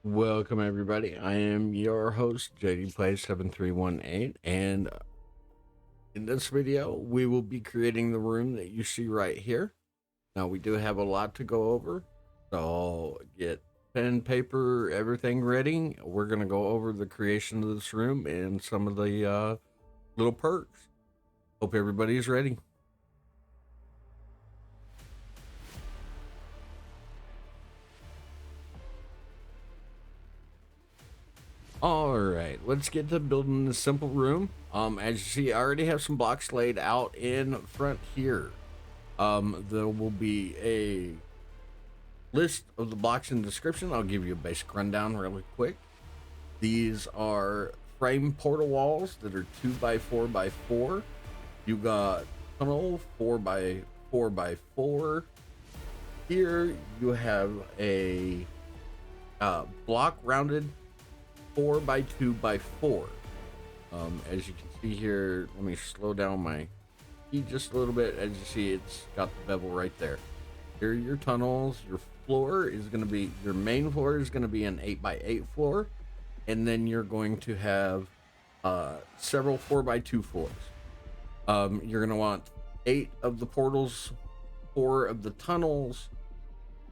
Welcome everybody. I am your host JDPlay7318, and in this video we will be creating the room that you see right here. Now we do have a lot to go over, so get pen, paper, everything ready. We're going to go over the creation of this room and some of the little perks. Hope everybody's ready. All right, let's get to building this simple room. As you see, I already have some blocks laid out in front here. There will be a list of the blocks in the description. I'll give you a basic rundown really quick. These are frame portal walls that are 2x4x4. You got tunnel 4x4x4. Here you have a block rounded 4x2x4. As you can see here, let me slow down my key just a little bit. As you see, it's got the bevel right there. Here are your tunnels. Your floor is going to be, your main floor is going to be an 8x8 floor, and then you're going to have several 4x2 floors. You're going to want 8 of the portals, 4 of the tunnels,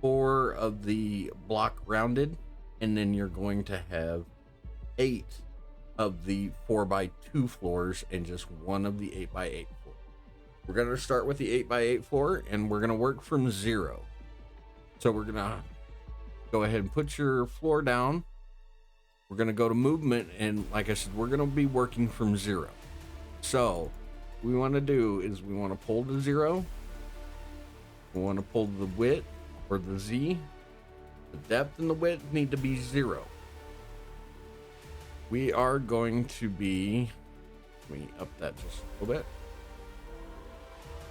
4 of the block rounded, and then you're going to have 8 of the 4x2 floors and just 1 of the 8x8 floor. We're going to start with the 8x8 floor, and we're going to work from 0. So we're going to go ahead and put your floor down. We're going to go to movement, and like I said, we're going to be working from 0. So what we want to do is we want to pull to 0. We want to pull the width or the Z. The depth and the width need to be 0. We are going to be, let me up that just a little bit.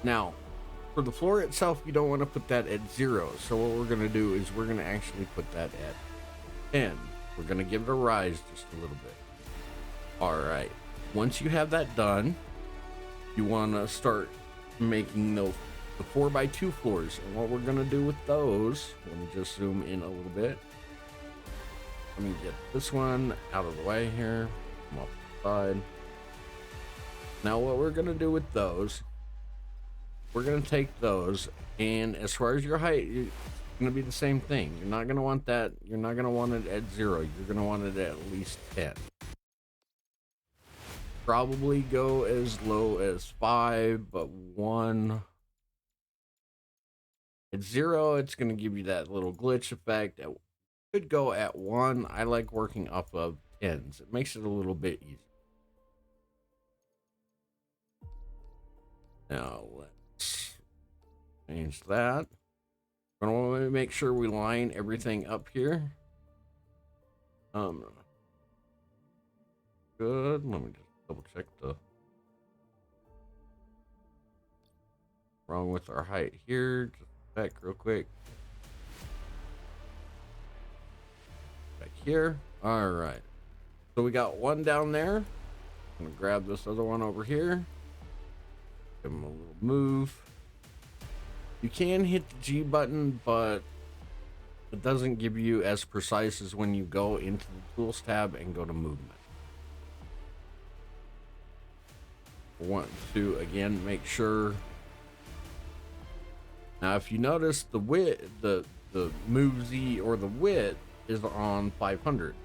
Now, for the floor itself, you don't want to put that at 0. So what we're going to do is we're going to actually put that at 10. We're going to give it a rise just a little bit. All right. Once you have that done, you want to start making the 4x2 floors. And what we're going to do with those, let me just zoom in a little bit. Let me get this one out of the way here. Come off the side. Now what we're going to do with those, we're going to take those, and as far as your height, it's going to be the same thing. You're not going to want that. You're not going to want it at 0. You're going to want it at least 10. Probably go as low as 5, but 1. At 0, it's going to give you that little glitch effect. It could go at 1. I like working off of 10s. It makes it a little bit easier. Now let's change that. We're going to want to make sure we line everything up here. Good. Let me just double check the wrong with our height here. Just back real quick. Back here. All right. So we got one down there. I'm gonna grab this other one over here. Give him a little move. You can hit the G button, but it doesn't give you as precise as when you go into the tools tab and go to movement. Want to again make sure. Now, if you notice, the width, the move Z or the width is on 500,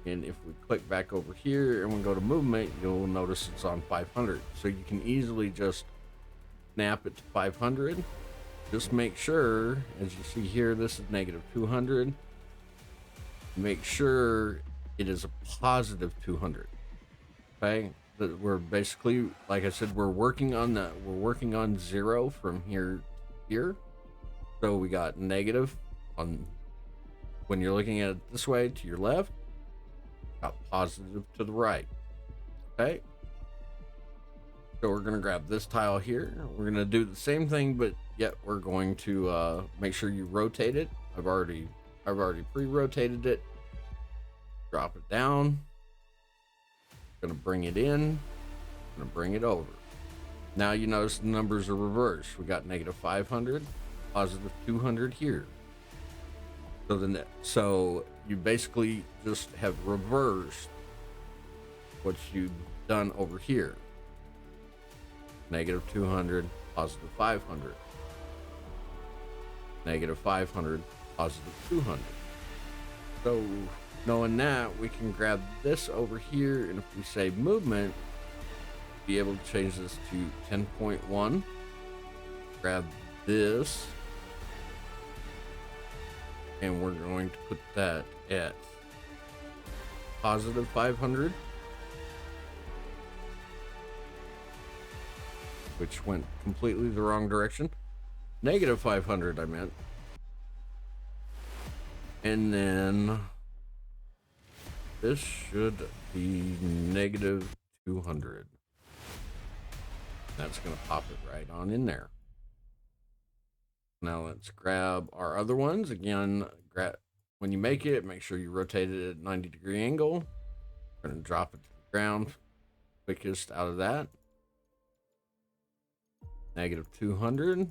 and if we click back over here and we go to movement, you'll notice it's on 500. So you can easily just snap it to 500. Just make sure, as you see here, this is negative 200. Make sure it is a positive 200. Okay. We're basically, like I said, we're working on that. We're working on 0 from here to here. So we got negative on when you're looking at it this way to your left, got positive to the right. Okay. So we're going to grab this tile here. We're going to do the same thing, but yet we're going to make sure you rotate it. I've already pre-rotated it. Drop it down. Gonna bring it in, gonna bring it over. Now you notice the numbers are reversed. We got negative 500, positive 200 here. So you basically just have reversed what you've done over here. Negative 200, positive 500. Negative 500, positive 200. So knowing that, we can grab this over here, and if we say movement, be able to change this to 10.1. Grab this, and we're going to put that at positive 500, which went completely the wrong direction. Negative 500, I meant. And then this should be negative 200. That's going to pop it right on in there. Now let's grab our other ones. Again, when you make it, make sure you rotate it at 90-degree angle. We're going to drop it to the ground. Quickest out of that. Negative 200.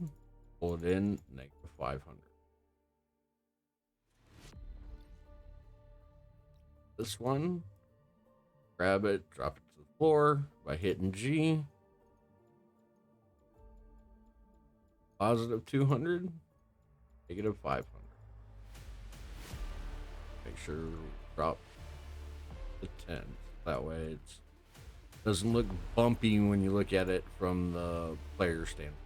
Pull it in, negative 500. This one, grab it, drop it to the floor by hitting G. Positive 200, negative 500. Make sure we drop the 10. That way it doesn't look bumpy when you look at it from the player standpoint.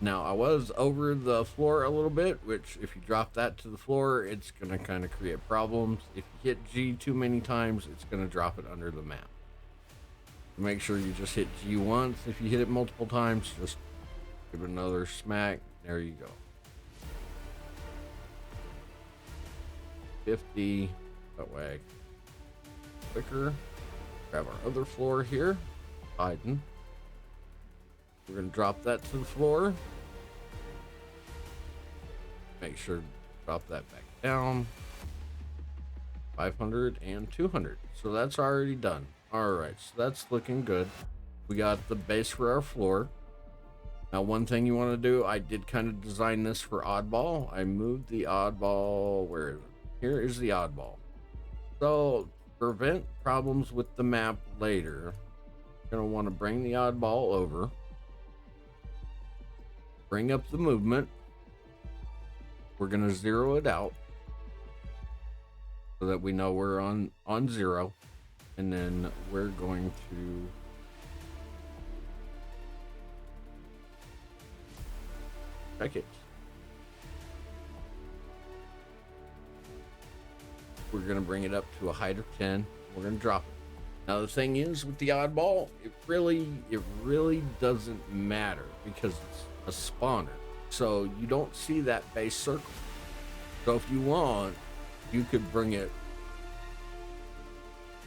Now, I was over the floor a little bit, which if you drop that to the floor, it's going to kind of create problems. If you hit G too many times, it's going to drop it under the map. Make sure you just hit G once. If you hit it multiple times, just give it another smack. There you go. 50. That way. Quicker. Grab our other floor here. Hiding. We're going to drop that to the floor. Make sure to drop that back down. 500 and 200. So that's already done. Alright, so that's looking good. We got the base for our floor. Now, one thing you want to do, I did kind of design this for Oddball. I moved the Oddball. Where is it? Here is the Oddball. So, to prevent problems with the map later, you're going to want to bring the Oddball over. Bring up the movement. We're going to zero it out so that we know we're on 0. And then we're going to check it. We're going to bring it up to a height of 10. We're going to drop it. Now the thing is with the Oddball, it really doesn't matter because it's a spawner. So you don't see that base circle. So if you want, you could bring it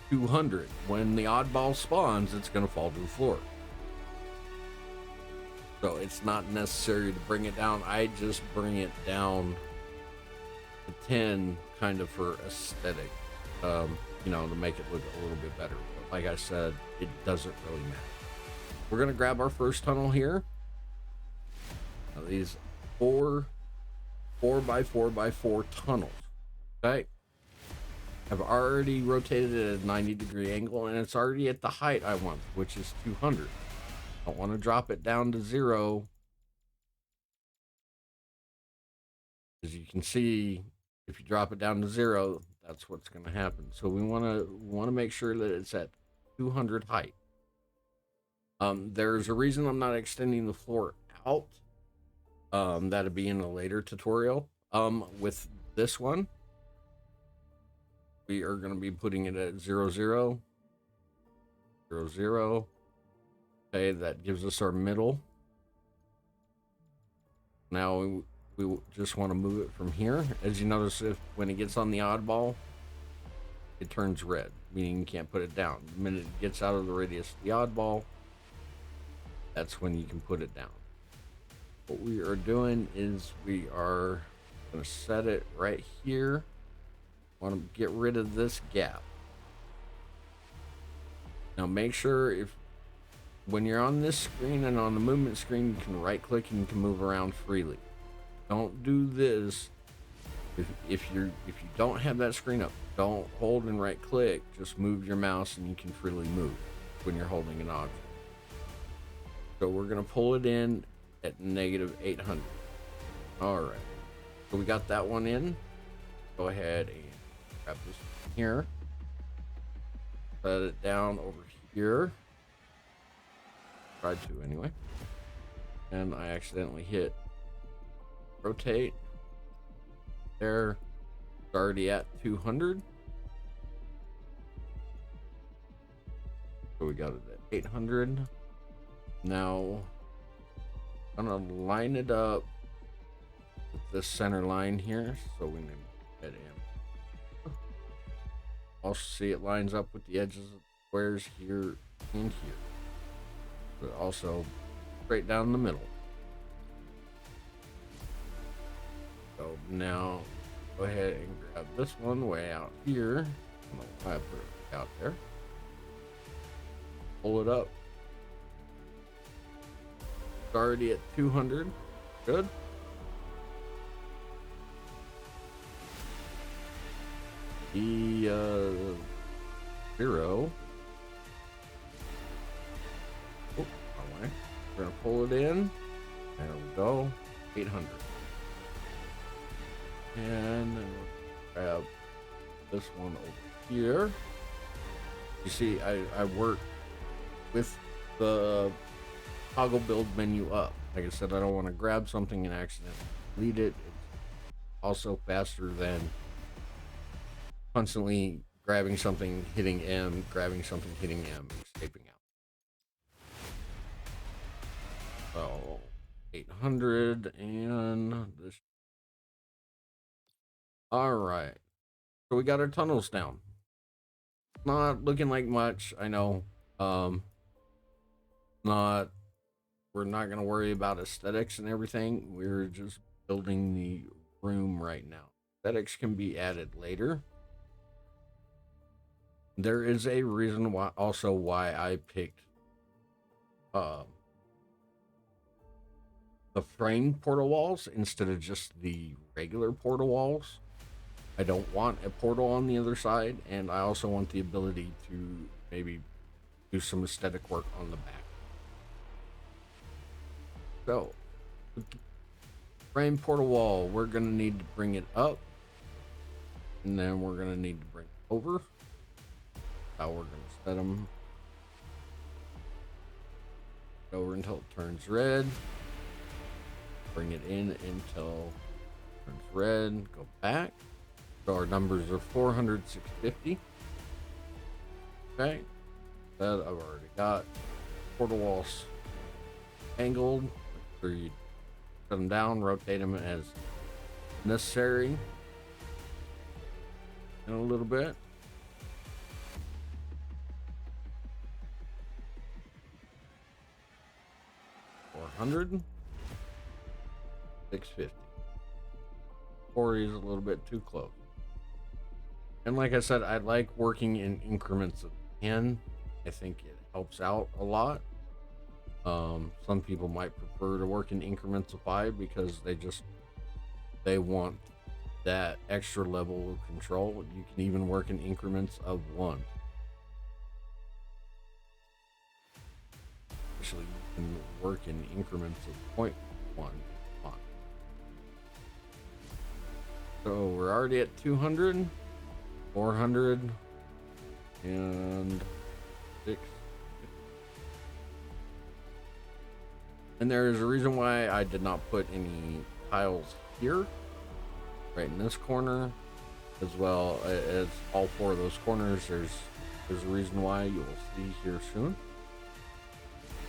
200. When the Oddball spawns, it's going to fall to the floor. So it's not necessary to bring it down. I just bring it down to 10 kind of for aesthetic, to make it look a little bit better. But like I said, it doesn't really matter. We're going to grab our first tunnel here. Now these 4x4x4 tunnels. Okay. I've already rotated it at a 90-degree angle, and it's already at the height I want, which is 200. I don't want to drop it down to 0. As you can see, if you drop it down to 0, that's what's going to happen. So we want to make sure that it's at 200 height. There's a reason I'm not extending the floor out. That'll be in a later tutorial. With this one, we are going to be putting it at 0, 0, 0, 0. Okay, that gives us our middle. Now we just want to move it from here. As you notice, when it gets on the Oddball, it turns red, meaning you can't put it down. The minute it gets out of the radius of the Oddball, that's when you can put it down. What we are doing is we are going to set it right here. Want to get rid of this gap. Now make sure when you're on this screen and on the movement screen, you can right click and you can move around freely. don't do this. If you don't have that screen up, don't hold and right click. Just move your mouse and you can freely move when you're holding an object. So we're gonna pull it in at -800. All right. So we got that one in. Go ahead and grab this here. Set it down over here. Tried to anyway. And I accidentally hit rotate. There. It's already at 200. So we got it at 800. Now I'm gonna line it up with this center line here. So we need to head in. Also see it lines up with the edges of the squares here and here. But also straight down the middle. So now go ahead and grab this one way out here. I don't know why I put it out there. Pull it up. It's already at 200. Good. The 0. Oh, wrong way. We're gonna pull it in. There we go. 800. And then we'll grab this one over here. You see, I work with the toggle build menu up. Like I said, I don't want to grab something and accidentally delete it. It's also faster than constantly grabbing something, hitting M, grabbing something, hitting M, and escaping out. So 800 and this. All right. So we got our tunnels down. Not looking like much, I know. We're not gonna worry about aesthetics and everything. We're just building the room right now. Aesthetics can be added later. There is a reason why I picked the framed portal walls instead of just the regular portal walls. I don't want a portal on the other side, and I also want the ability to maybe do some aesthetic work on the back. So, frame portal wall, we're going to need to bring it up, and then we're going to need to bring it over. How we're going to set them over until it turns red. Bring it in until it turns red. Go back. So our numbers are 400, 650. Okay. That I've already got. Portal walls angled. Make sure you set them down, rotate them as necessary. In a little bit. $400, $650. 40 is a little bit too close. And like I said, I like working in increments of 10. I think it helps out a lot. Some people might prefer to work in increments of 5 because they want that extra level of control. You can even work in increments of 1. Actually, you can work in increments of 0.1. So we're already at 200, 400, and 6. And there is a reason why I did not put any tiles here, right in this corner, as well as all 4 of those corners. There's a reason why you will see here soon.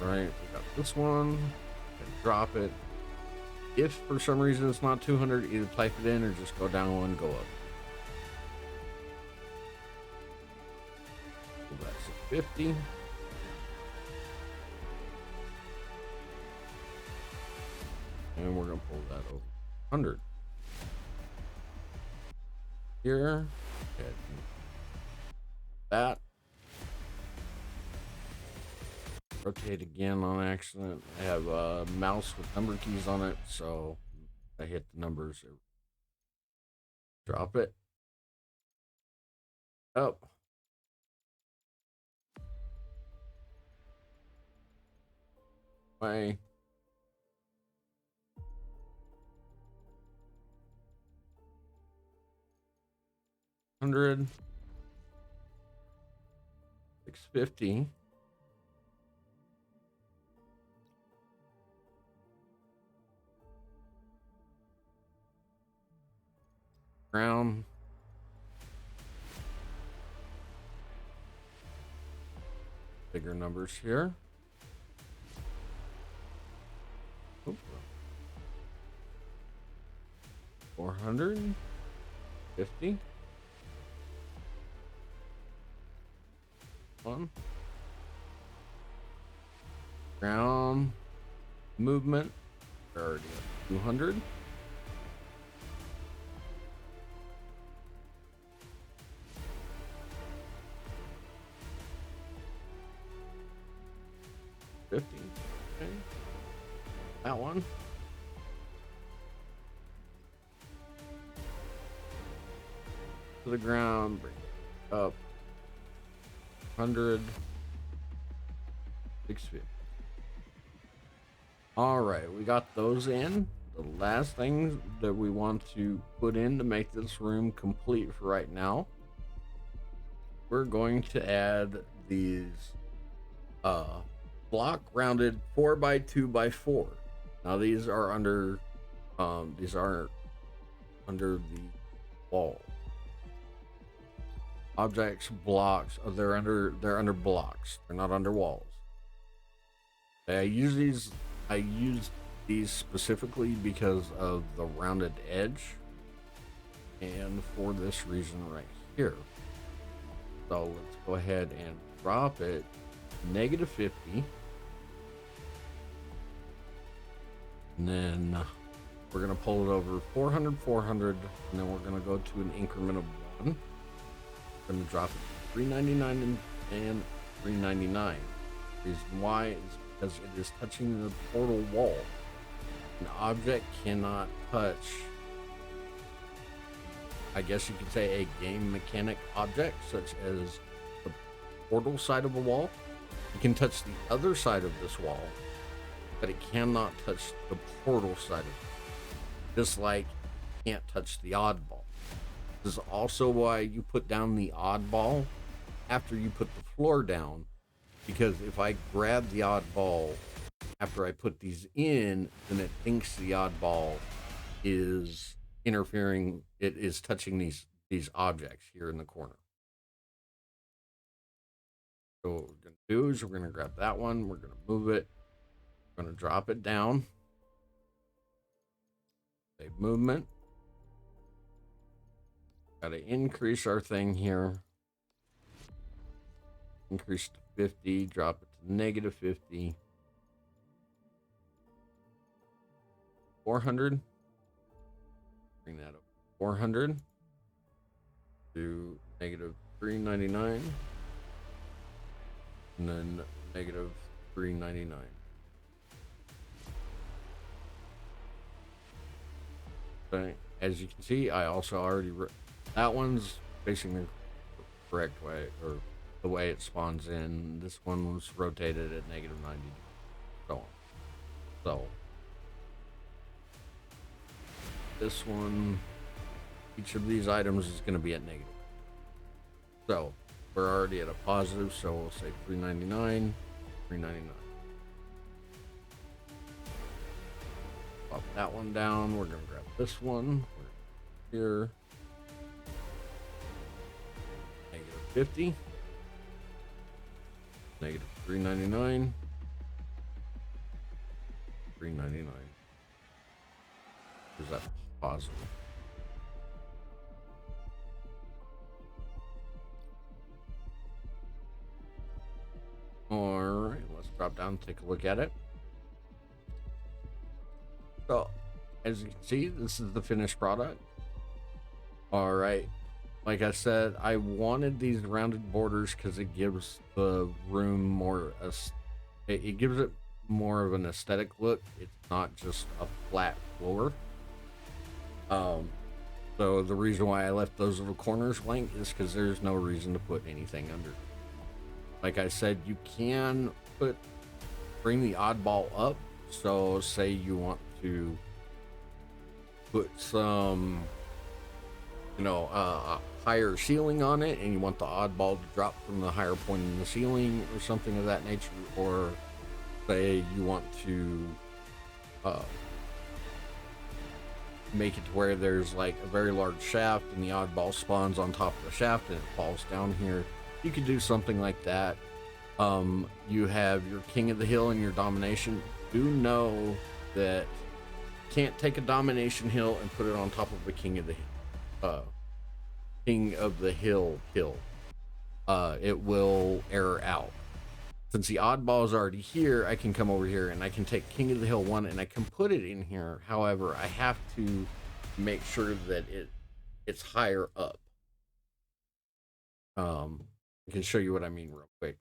All right, we got this one, and drop it. If for some reason it's not 200, either type it in or just go down 1, go up. So that's 50. And we're going to pull that over 100. Here. Okay. That. Rotate again on accident. I have a mouse with number keys on it, so I hit the numbers. Drop it. Up. Way. $100. 650. Ground. Bigger numbers here. Oops. 450. One. Ground movement. Already at 200. Okay. That one. To the ground, bring it up. 100. 650. All right, we got those in. The last thing that we want to put in to make this room complete for right now, we're going to add these block rounded 4x2x4. Now these are under these aren't under the wall. Objects, blocks, they're under blocks. They're not under walls. I use these specifically because of the rounded edge and for this reason right here. So let's go ahead and drop it -50, and then we're going to pull it over 400, 400, and then we're going to go to an increment of 1. We're going to drop it to 399 and 399. The reason why is because it is touching the portal wall. An object cannot touch, I guess you could say, a game mechanic object such as the portal side of a wall. It can touch the other side of this wall, but it cannot touch the portal side of it. Just like it can't touch the oddball. This is also why you put down the oddball after you put the floor down, because if I grab the oddball after I put these in, then it thinks the oddball is interfering. It is touching these objects here in the corner. So what we're going to do is we're going to grab that one. We're going to move it. We're going to drop it down. Save movement. Got to increase our thing here. Increase to 50. Drop it to -50. 400. Bring that up. 400 to -399. And then -399. Okay. As you can see, I also already that one's facing the correct way, or the way it spawns in. This one was rotated at -90, so on. So this one, each of these items is going to be at negative. So we're already at a positive, so we'll say 399, 399. Pop that one down. We're going to grab this one. We're here. -50. -399. 399. Is that positive? All right, let's drop down and take a look at it. So, as you can see, this is the finished product. All right, like I said, I wanted these rounded borders because it gives the room more, it gives it more of an aesthetic look. It's not just a flat floor. So the reason why I left those little corners blank is because there's no reason to put anything under. Like I said, you can bring the oddball up. So say you want to put some, a higher ceiling on it, and you want the oddball to drop from the higher point in the ceiling or something of that nature, or say you want to make it to where there's like a very large shaft and the oddball spawns on top of the shaft and it falls down here. You could do something like that. You have your King of the Hill and your Domination. Do know that you can't take a Domination Hill and put it on top of a King of the Hill hill. It will error out. Since the oddball is already here, I can come over here and I can take King of the Hill 1 and I can put it in here. However, I have to make sure that it's higher up. I can show you what I mean real quick.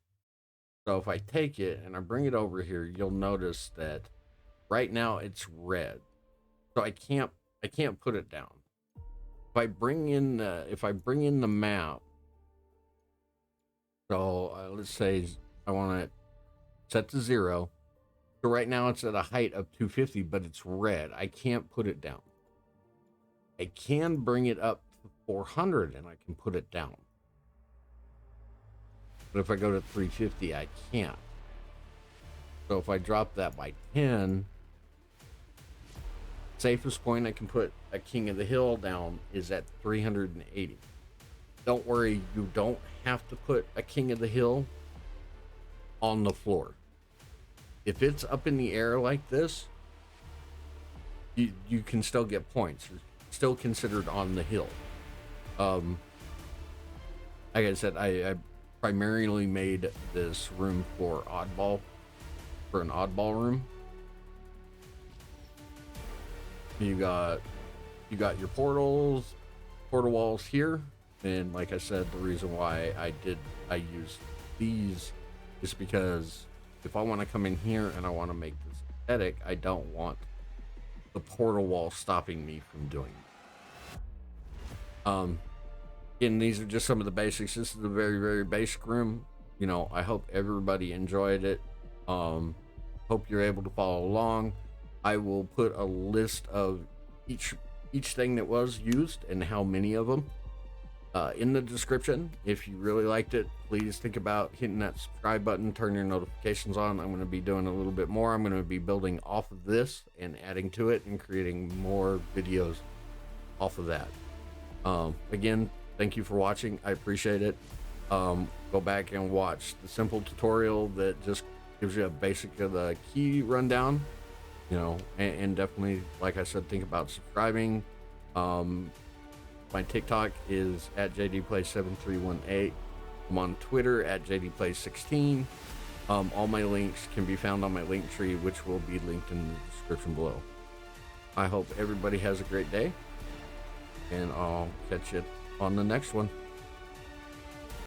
So if I take it and I bring it over here, you'll notice that right now it's red. So I can't put it down. If I bring in the map, so let's say I want it set to 0. So right now it's at a height of 250, but it's red. I can't put it down. I can bring it up to 400 and I can put it down. But if I go to 350, I can't. So if I drop that by 10, safest point I can put a King of the Hill down is at 380. Don't worry, you don't have to put a King of the Hill on the floor. If it's up in the air like this, you can still get points. You're still considered on the hill. Like I said, I primarily made this room for an oddball room. You got your portal walls here, and like I said, the reason why I used these is because if I want to come in here and I want to make this aesthetic, I don't want the portal wall stopping me from doing it. Again, these are just some of the basics. This is a very, very basic room. I hope everybody enjoyed it. Hope you're able to follow along. I will put a list of each thing that was used and how many of them in the description. If you really liked it, please think about hitting that subscribe button, turn your notifications on. I'm going to be doing a little bit more. I'm going to be building off of this and adding to it and creating more videos off of that. Again, thank you for watching. I appreciate it. Go back and watch the simple tutorial that just gives you a basic of the key rundown, and definitely, like I said, think about subscribing. My TikTok is at jdplays7318. I'm on Twitter at jdplays16. All my links can be found on my link tree, which will be linked in the description below. I hope everybody has a great day, and I'll catch you on the next one.